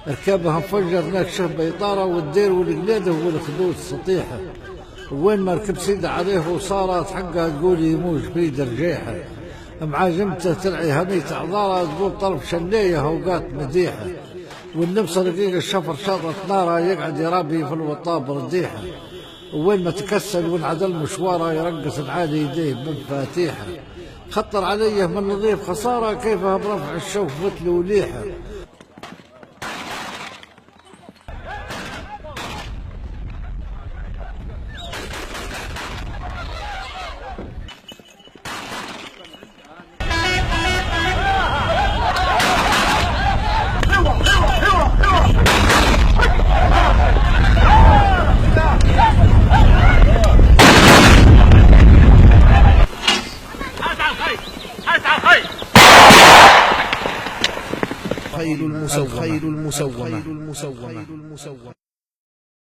ركبها انفجر نكشف بيطارة والدير والقليده والخدود سطيحه، وين ما ركب سيده عليه وصارت حقها تقول يموج في درجيحه، معاجمته تلعي هنيت اعذارها تقول طرف شنيه اوقات مديحه، والنفس رقيق الشفر شرط ناره يقعد يرابي في الوطاب رديحه، وين ما تكسل وانعدل مشواره يرقص بعالي يديه بمفاتيحه، خطر عليه من نظيف خساره كيفها برفع الشوك مثل وليحه. الخيل المسومة